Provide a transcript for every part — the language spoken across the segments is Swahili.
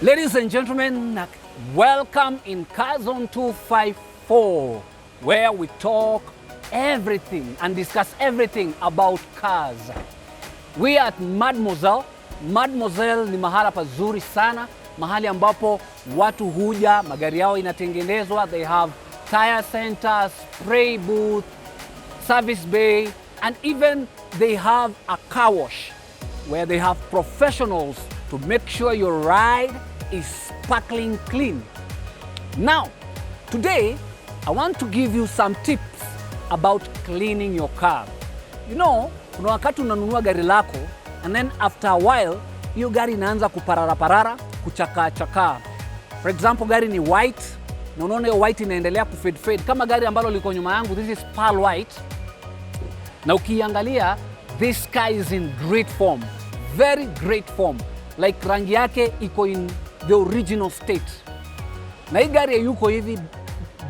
Ladies and gentlemen, welcome in Car Zone 254, where we talk everything and discuss everything about cars. We are at Mademoiselle. Mademoiselle ni mahala pazuri sana, mahali ambapo watu huja, magari yao inatengenezwa. They have tire centers, spray booth, service bay, and even they have a car wash where they have professionals to make sure your ride is sparkling clean. Now, today, I want to give you some tips about cleaning your car. You know, kuna wakati unanunua gari lako, and then after a while, hiyo gari inaanza kuparara, kuchaka. For example, gari ni white, na unaona hiyo white inaendelea kufade. Kama gari ambalo liko nyuma yangu, this is pearl white. Na ukiangalia, this car is in great form, very great form. Like rangi yake iko in the original state. Na hii gari yuko hivi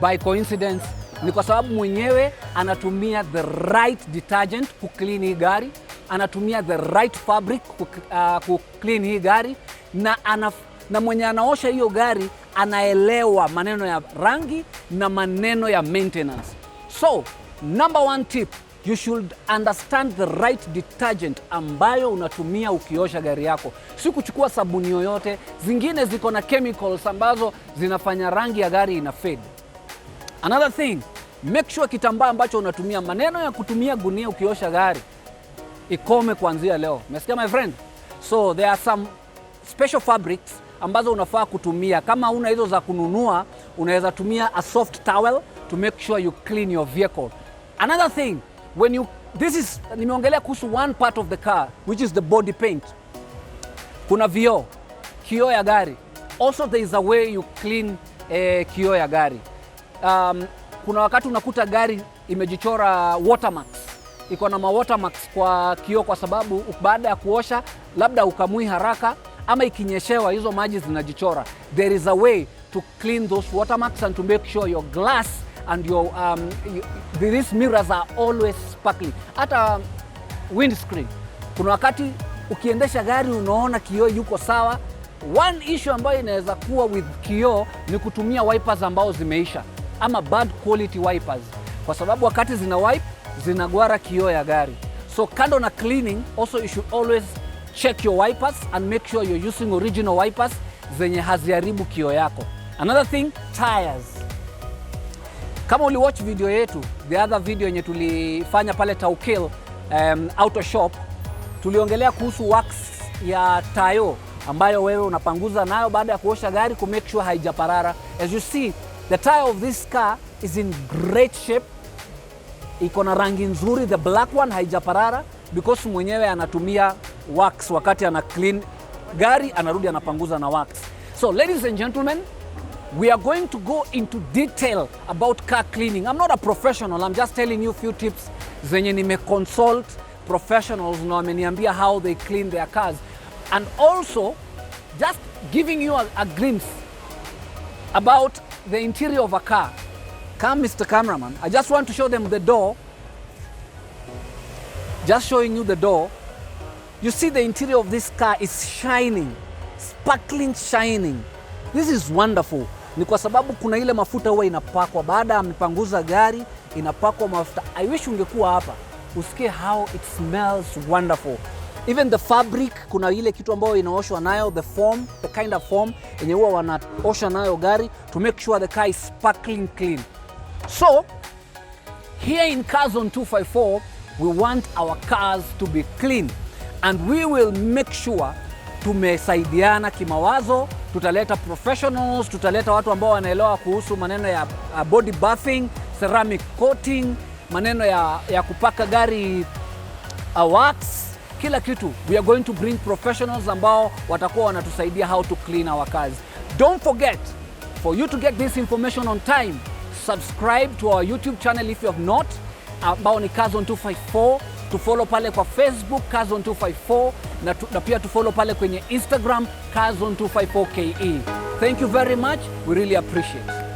by coincidence ni kwa sababu mwenyewe anatumia the right detergent ku clean hii gari, anatumia the right fabric ku clean hii gari, na mwenye anaosha hiyo gari anaelewa maneno ya rangi na maneno ya maintenance. So, number one tip, you should understand the right detergent ambayo unatumia ukiosha gari yako. Si kuchukua sabuni yoyote, zingine ziko na chemicals ambazo zinafanya rangi ya gari ina fade. Another thing, make sure kitambaa ambacho unatumia, maneno ya kutumia gunia ukiosha gari ikome kuanzia leo. Umesikia my friend? So there are some special fabrics ambazo unafaa kutumia. Kama una hizo za kununua, unaweza tumia a soft towel to make sure you clean your vehicle. Another thing, nimeongelea kuhusu one part of the car, which is the body paint. Kuna kioo ya gari. Also there is a way you clean kioo ya gari. Kuna wakati unakuta gari imejichora watermarks. Iko na watermarks kwa kioo kwa sababu baada ya kuosha labda ukamui haraka ama ikinyeshewa hizo maji zinajichora. There is a way to clean those watermarks and to make sure your glass and your these mirrors are always sparkling. Hata windscreen, kuna wakati ukiendesha gari unaona kioo yuko sawa. One issue ambayo inaweza kuwa with kioo ni kutumia wipers ambao zimeisha ama bad quality wipers, kwa sababu wakati zina wipe zinagwara kioo ya gari. So kando na cleaning, also you should always check your wipers and make sure you're using original wipers zenye haziharibu kioo yako. Another thing, tires. Kama uliwatch video yetu, the other video yenye tulifanya pale TAWKIR auto shop, tuliongelea kuhusu wax ya tayo ambayo wewe unapanguza nayo baada ya kuosha gari ku make sure haijaparara. As you see, the tire of this car is in great shape. Iko na rangi nzuri, the black one haijaparara because mwenyewe anatumia wax wakati ana clean gari, anarudi anapanguza na wax. So ladies and gentlemen, we are going to go into detail about car cleaning. I'm not a professional, I'm just telling you a few tips zenye nimeconsult professionals na wameniambia how they clean their cars, and also just giving you a glimpse about the interior of a car. Come, Mr. Cameraman, I just want to show them the door. Just showing you the door. You see the interior of this car is shining, sparkling shining. This is wonderful. Ni kwa sababu kuna ile mafuta huwa inapakwa baada ya mpanguza gari, inapakwa mafuta. I wish ungekuwa hapa usikie how it smells wonderful. Even the fabric, kuna ile kitu ambayo inaoshwa nayo, the foam, the kind of foam yenye huwa wanaosha nayo gari to make sure the car is sparkling clean. So here in Car Zone 254, we want our cars to be clean, and we will make sure tumesaidiana kimawazo. Tutaleta professionals, tutaleta watu ambao wanaelewa kuhusu maneno ya body buffing, ceramic coating, maneno ya kupaka gari wax, kila kitu. We are going to bring professionals ambao watakuwa wanatusaidia how to clean our cars. Don't forget, for you to get this information on time, subscribe to our YouTube channel if you have not, ambao ni Car Zone 254. To follow pale kwa Facebook Car Zone 254 na pia to follow pale kwenye Instagram Car Zone 254KE. Thank you very much. We really appreciate it.